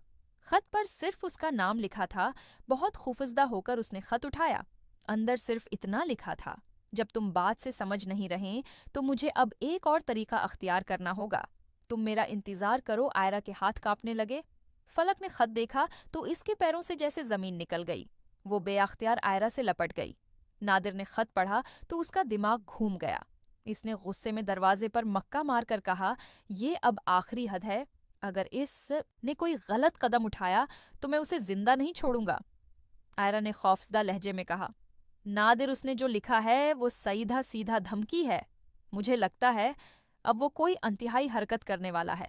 खत पर सिर्फ उसका नाम लिखा था। बहुत खौफजदा होकर उसने खत उठाया। अंदर सिर्फ इतना लिखा था, जब तुम बात से समझ नहीं रहे तो मुझे अब एक और तरीका अख्तियार करना होगा। तुम मेरा इंतजार करो। आयरा के हाथ कांपने लगे। फलक ने खत देखा तो इसके पैरों से जैसे जमीन निकल गई। वो बेअख्तियार आयरा से लपट गई। नादिर ने खत पढ़ा तो उसका दिमाग घूम गया। इसने गुस्से में दरवाजे पर मक्का मारकर कहा, ये अब आखिरी हद है। अगर इसने कोई गलत कदम उठाया तो मैं उसे जिंदा नहीं छोड़ूंगा। आयरा ने खौफजदा लहजे में कहा, नादिर उसने जो लिखा है वो सीधा सीधा धमकी है। मुझे लगता है अब वो कोई इंतहाई हरकत करने वाला है।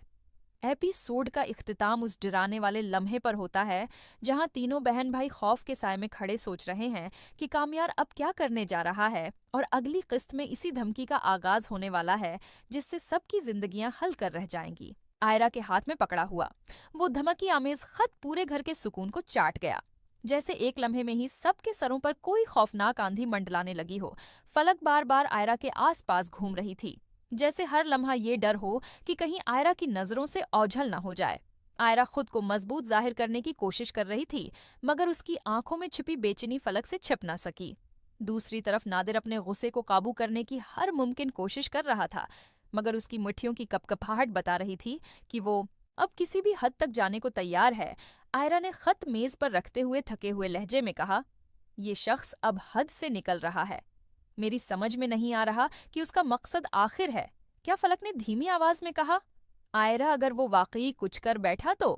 एपिसोड का इख्तिताम उस डराने वाले लम्हे पर होता है जहां तीनों बहन भाई खौफ के साए में खड़े सोच रहे हैं कि कामयार अब क्या करने जा रहा है, और अगली किस्त में इसी धमकी का आगाज होने वाला है जिससे सबकी जिंदगियां हल कर रह जाएंगी। आयरा के हाथ में पकड़ा हुआ वो धमकी आमेज खत पूरे घर के सुकून को चाट गया। जैसे एक लम्हे में ही सबके सरों पर कोई खौफनाक आंधी मंडलाने लगी हो। फलक बार बार आयरा के आसपास घूम रही थी, जैसे हर लम्हा ये डर हो कि कहीं आयरा की नजरों से ओझल न हो जाए। आयरा खुद को मजबूत जाहिर करने की कोशिश कर रही थी, मगर उसकी आंखों में छिपी बेचैनी फलक से छिप न सकी। दूसरी तरफ नादिर अपने गुस्से को काबू करने की हर मुमकिन कोशिश कर रहा था, मगर उसकी मुट्ठियों की कपकपाहट बता रही थी कि वो अब किसी भी हद तक जाने को तैयार है। आयरा ने खत मेज पर रखते हुए थके हुए लहजे में कहा, ये शख्स अब हद से निकल रहा है। मेरी समझ में नहीं आ रहा कि उसका मकसद आखिर है क्या। फलक ने धीमी आवाज में कहा, आयरा अगर वो वाकई कुछ कर बैठा तो।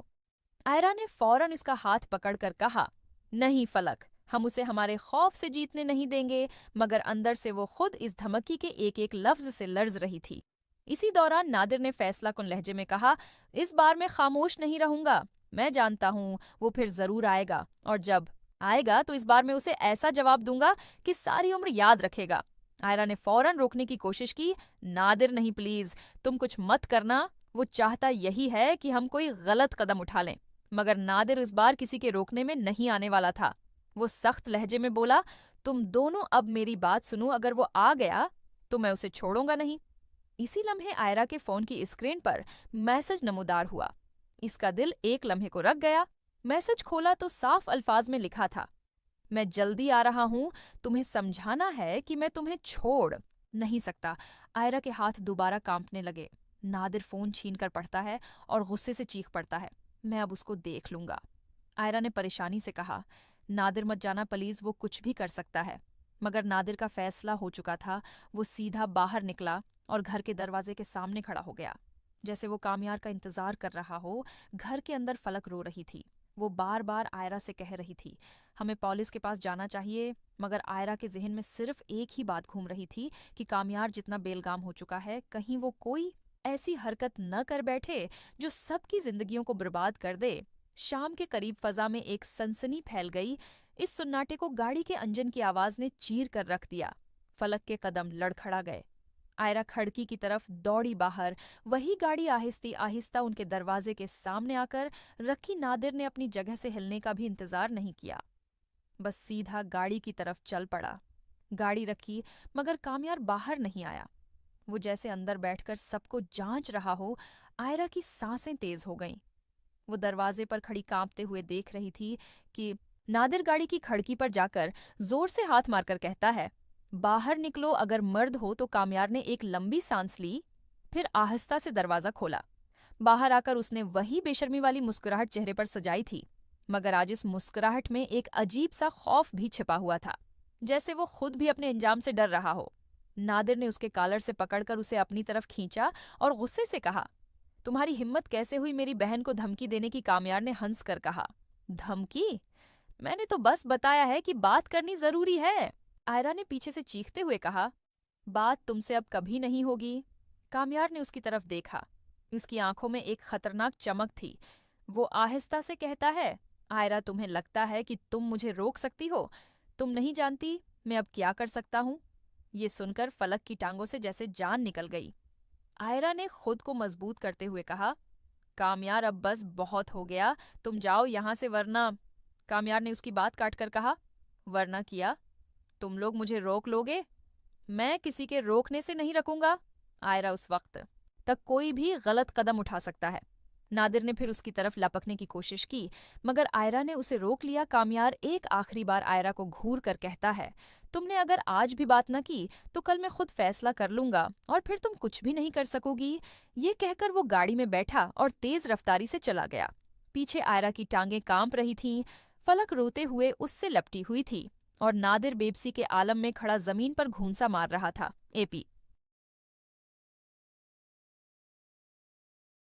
आयरा ने फौरन उसका हाथ पकड़कर कहा, नहीं फलक, हम उसे हमारे खौफ से जीतने नहीं देंगे। मगर अंदर से वो खुद इस धमकी के एक एक लफ्ज से लर्ज रही थी। इसी दौरान नादिर ने फैसला कुन लहजे में कहा, इस बार मैं खामोश नहीं रहूंगा। मैं जानता हूँ वो फिर जरूर आएगा, और जब आएगा तो इस बार मैं उसे ऐसा जवाब दूंगा कि सारी उम्र याद रखेगा। आयरा ने फौरन रोकने की कोशिश की, नादिर नहीं प्लीज, तुम कुछ मत करना। वो चाहता यही है कि हम कोई गलत कदम उठा लें। मगर नादिर इस बार किसी के रोकने में नहीं आने वाला था। वो सख्त लहजे में बोला, तुम दोनों अब मेरी बात सुनो, अगर वो आ गया तो मैं उसे छोड़ूंगा नहीं। इसी लम्हे आयरा के फोन की स्क्रीन पर मैसेज नमूदार हुआ। इसका दिल एक लम्हे को रख गया। मैसेज खोला तो साफ अल्फाज में लिखा था, मैं जल्दी आ रहा हूं, तुम्हें समझाना है कि मैं तुम्हें छोड़ नहीं सकता। आयरा के हाथ दोबारा कांपने लगे। नादिर फोन छीन कर पढ़ता है और गुस्से से चीख पड़ता है, मैं अब उसको देख लूंगा। आयरा ने परेशानी से कहा, नादिर मत जाना प्लीज, वो कुछ भी कर सकता है। मगर नादिर का फैसला हो चुका था। वो सीधा बाहर निकला और घर के दरवाजे के सामने खड़ा हो गया, जैसे वो कामयार का इंतजार कर रहा हो। घर के अंदर फलक रो रही थी। वो बार बार आयरा से कह रही थी, हमें पुलिस के पास जाना चाहिए। मगर आयरा के जहन में सिर्फ एक ही बात घूम रही थी कि कामयार जितना बेलगाम हो चुका है, कहीं वो कोई ऐसी हरकत न कर बैठे जो सबकी जिंदगियों को बर्बाद कर दे। शाम के करीब फजा में एक सनसनी फैल गई। इस सुन्नाटे को गाड़ी के इंजन की आवाज ने चीर कर रख दिया। फलक के कदम लड़खड़ा गए। आयरा खिड़की की तरफ दौड़ी बाहर। वही गाड़ी आहिस्ता आहिस्ता उनके दरवाजे के सामने आकर रखी। नादिर ने अपनी जगह से हिलने का भी इंतजार नहीं किया, बस सीधा गाड़ी की तरफ चल पड़ा। गाड़ी रखी, मगर कामयार बाहर नहीं आया। वो जैसे अंदर बैठकर सबको जांच रहा हो। आयरा की सांसें तेज हो गईं। वो दरवाजे पर खड़ी कांपते हुए देख रही थी कि नादिर गाड़ी की खिड़की पर जाकर जोर से हाथ मारकर कहता है, बाहर निकलो अगर मर्द हो तो। कामयार ने एक लंबी सांस ली, फिर आहिस्ता से दरवाजा खोला। बाहर आकर उसने वही बेशर्मी वाली मुस्कुराहट चेहरे पर सजाई थी, मगर आज इस मुस्कुराहट में एक अजीब सा खौफ भी छिपा हुआ था, जैसे वो खुद भी अपने अंजाम से डर रहा हो। नादिर ने उसके कॉलर से पकड़कर उसे अपनी तरफ खींचा और गुस्से से कहा, तुम्हारी हिम्मत कैसे हुई मेरी बहन को धमकी देने की। कामयार ने हंस कर कहा, धमकी? मैंने तो बस बताया है कि बात करनी जरूरी है। आयरा ने पीछे से चीखते हुए कहा, बात तुमसे अब कभी नहीं होगी। कामयार ने उसकी तरफ देखा। उसकी आंखों में एक खतरनाक चमक थी। वो आहिस्ता से कहता है, आयरा तुम्हें लगता है कि तुम मुझे रोक सकती हो? तुम नहीं जानती मैं अब क्या कर सकता हूँ। ये सुनकर फलक की टांगों से जैसे जान निकल गई। आयरा ने खुद को मजबूत करते हुए कहा, कामयार अब बस बहुत हो गया, तुम जाओ यहाँ से वरना। कामयार ने उसकी बात काट कर कहा, वरना किया? तुम लोग मुझे रोक लोगे? मैं किसी के रोकने से नहीं रखूंगा। आयरा उस वक्त तक कोई भी गलत कदम उठा सकता है। नादिर ने फिर उसकी तरफ लपकने की कोशिश की, मगर आयरा ने उसे रोक लिया। कामयार एक आखिरी बार आयरा को घूर कर कहता है, तुमने अगर आज भी बात न की तो कल मैं खुद फैसला कर लूंगा और फिर तुम कुछ भी नहीं कर सकोगी। ये कहकर वो गाड़ी में बैठा और तेज रफ्तारी से चला गया। पीछे आयरा की टांगें कांप रही थीं। फलक रोते हुए उससे लपटी हुई थी और नादिर बेबसी के आलम में खड़ा जमीन पर घूंसा मार रहा था। एपी